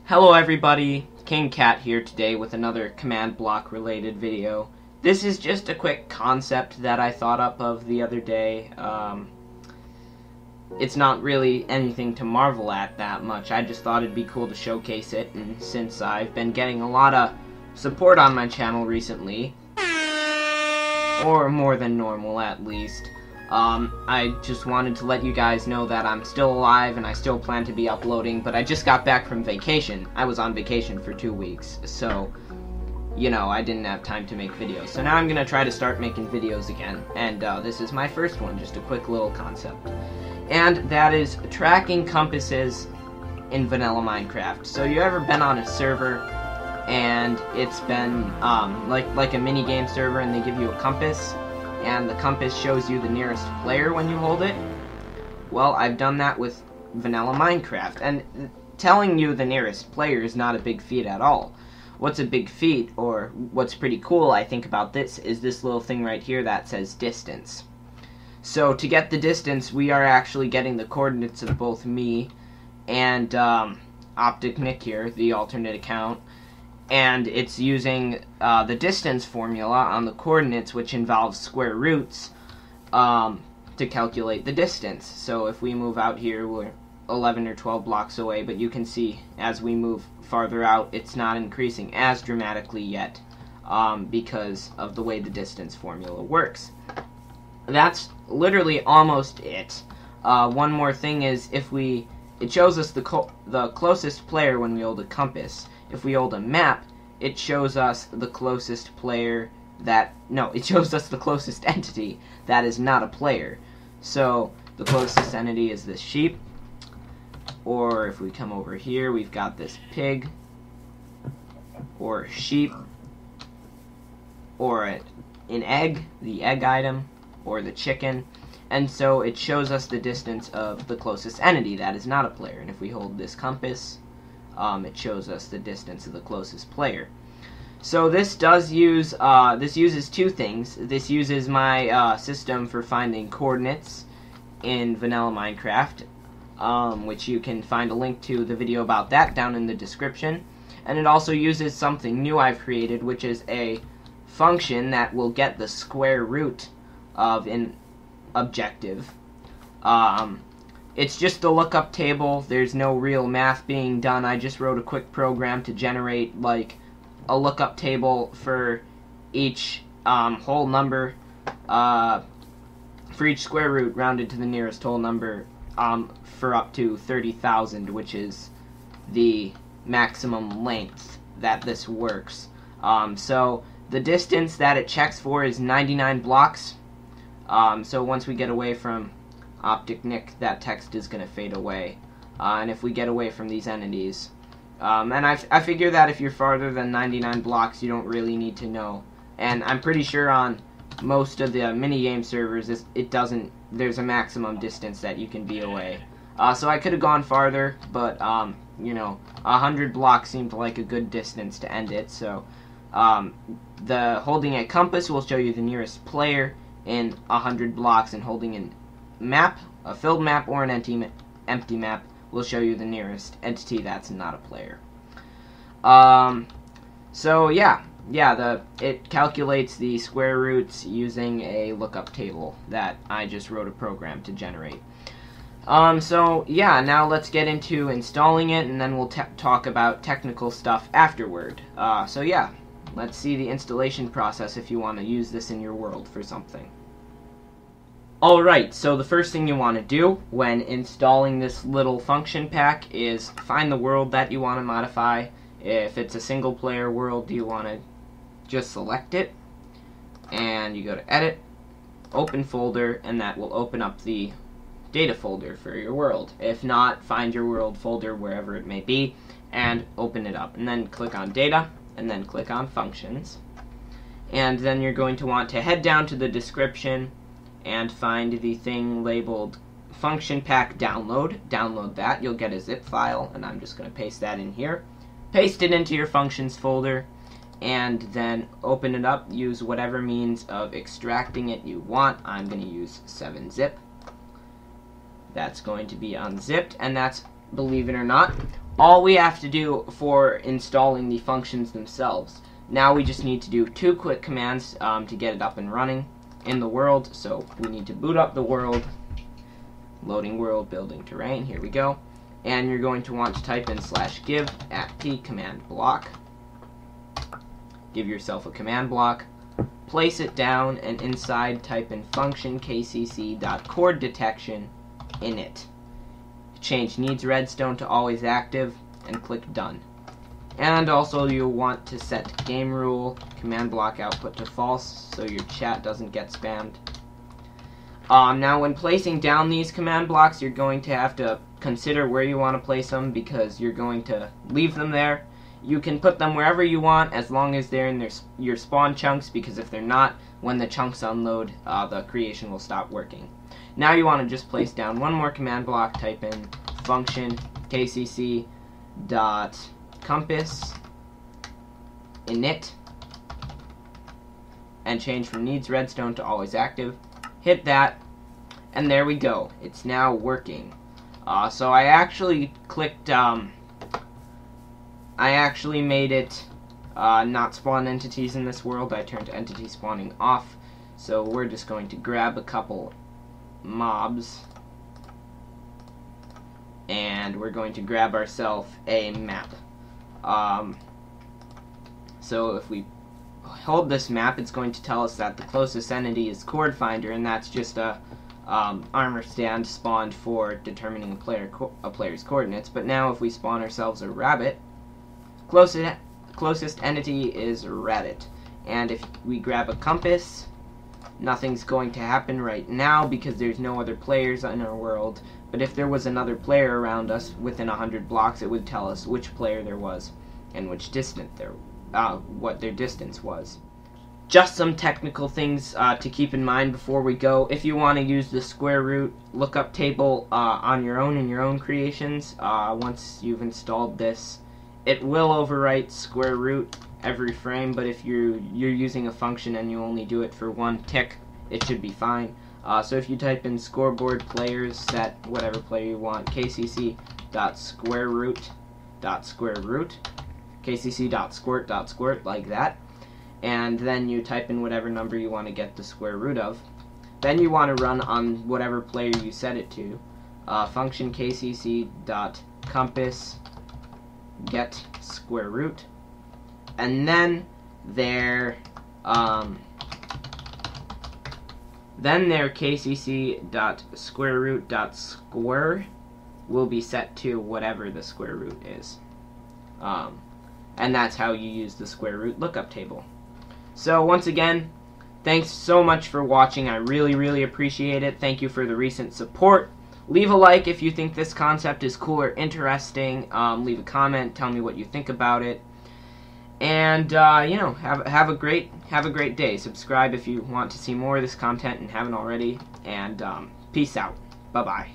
Hello everybody, King Cat here today with another command block related video. This is just a quick concept that I thought up of the other day. It's not really anything to marvel at that much. I just thought it'd be cool to showcase it, and since I've been getting a lot of support on my channel recently, or more than normal at least, I just wanted to let you guys know that I'm still alive and I still plan to be uploading, but I just got back from vacation. I was on vacation for 2 weeks, so, you know, I didn't have time to make videos. So now I'm gonna try to start making videos again, and this is my first one, just a quick little concept. And that is tracking compasses in vanilla Minecraft. So you ever been on a server and it's been like a mini game server and they give you a compass and the compass shows you the nearest player when you hold it? Well, I've done that with vanilla Minecraft, and telling you the nearest player is not a big feat at all. What's a big feat, or what's pretty cool I think about this, is this little thing right here that says distance. So to get the distance, we are actually getting the coordinates of both me and Optic Nick here, the alternate account, and it's using the distance formula on the coordinates, which involves square roots, to calculate the distance. So if we move out here, we're 11 or 12 blocks away, but you can see as we move farther out, it's not increasing as dramatically yet, because of the way the distance formula works. That's literally almost it. One more thing is, it shows us the closest player when we hold a compass. If we hold a map, it shows us the closest player it shows us the closest entity that is not a player. So the closest entity is this sheep, or if we come over here, we've got this pig, or sheep, or an egg, the egg item, or the chicken, and so it shows us the distance of the closest entity that is not a player. And if we hold this compass, it shows us the distance of the closest player. So this uses two things. This uses my system for finding coordinates in vanilla Minecraft, which you can find a link to the video about that down in the description, and it also uses something new I've created, which is a function that will get the square root of an objective. It's just a lookup table. There's no real math being done. I just wrote a quick program to generate like a lookup table for each whole number, for each square root rounded to the nearest whole number, for up to 30,000, which is the maximum length that this works. So the distance that it checks for is 99 blocks. So once we get away from Optic Nick, that text is going to fade away. And if we get away from these entities, and I figure that if you're farther than 99 blocks, you don't really need to know. And I'm pretty sure on most of the minigame servers, there's a maximum distance that you can be away. So I could have gone farther, but, you know, 100 blocks seemed like a good distance to end it. So the holding a compass will show you the nearest player in 100 blocks, and holding a map, a filled map, or an empty map will show you the nearest entity that's not a player. So yeah, it calculates the square roots using a lookup table that I just wrote a program to generate. So yeah, now let's get into installing it, and then we'll talk about technical stuff afterward. So yeah, let's see the installation process if you want to use this in your world for something. Alright, so the first thing you want to do when installing this little function pack is find the world that you want to modify. If it's a single player world, you want to just select it, and you go to Edit, Open Folder, and that will open up the data folder for your world. If not, find your world folder wherever it may be and open it up, and then click on Data, and then click on Functions, and then you're going to want to head down to the description and find the thing labeled Function Pack Download. Download that. You'll get a zip file, and I'm just going to paste that in here. Paste it into your Functions folder, and then open it up. Use whatever means of extracting it you want. I'm going to use 7-zip. That's going to be unzipped, and that's, believe it or not, all we have to do for installing the functions themselves. Now we just need to do 2 quick commands to get it up and running in the world. So we need to boot up the world, loading world, building terrain, here we go. And you're going to want to type in /give @p command block. Give yourself a command block, place it down, and inside type in function kcc.chord detection init. Change needs redstone to always active and click done. And also you'll want to set game rule command block output to false so your chat doesn't get spammed. Now when placing down these command blocks, you're going to have to consider where you want to place them, because you're going to leave them there. You can put them wherever you want as long as they're in your spawn chunks, because if they're not, when the chunks unload, the creation will stop working. Now you want to just place down one more command block, type in function kcc.compass init, and change from needs redstone to always active. Hit that, and there we go. It's now working. So I actually clicked, I actually made it not spawn entities in this world. I turned entity spawning off. So we're just going to grab a couple mobs, and we're going to grab ourselves a map. So if we hold this map, it's going to tell us that the closest entity is Chord Finder, and that's just a armor stand spawned for determining a player's coordinates. But now if we spawn ourselves a rabbit, closest entity is rabbit. And if we grab a compass, nothing's going to happen right now because there's no other players in our world. But if there was another player around us within 100 blocks, it would tell us which player there was and which distance what their distance was. Just some technical things to keep in mind before we go. If you want to use the square root lookup table on your own in your own creations, once you've installed this, it will overwrite square root every frame. But if you're using a function and you only do it for 1 tick, it should be fine. So if you type in scoreboard players, set whatever player you want, kcc.squareroot, kcc.squirt, like that, and then you type in whatever number you want to get the square root of. Then you want to run on whatever player you set it to. Function kcc.compass get square root, and then their kcc.squareroot.square will be set to whatever the square root is. And that's how you use the square root lookup table. So once again, thanks so much for watching. I really appreciate it. Thank you for the recent support. Leave a like if you think this concept is cool or interesting. Leave a comment. Tell me what you think about it. And you know, have a great day. Subscribe if you want to see more of this content and haven't already. And peace out. Bye bye.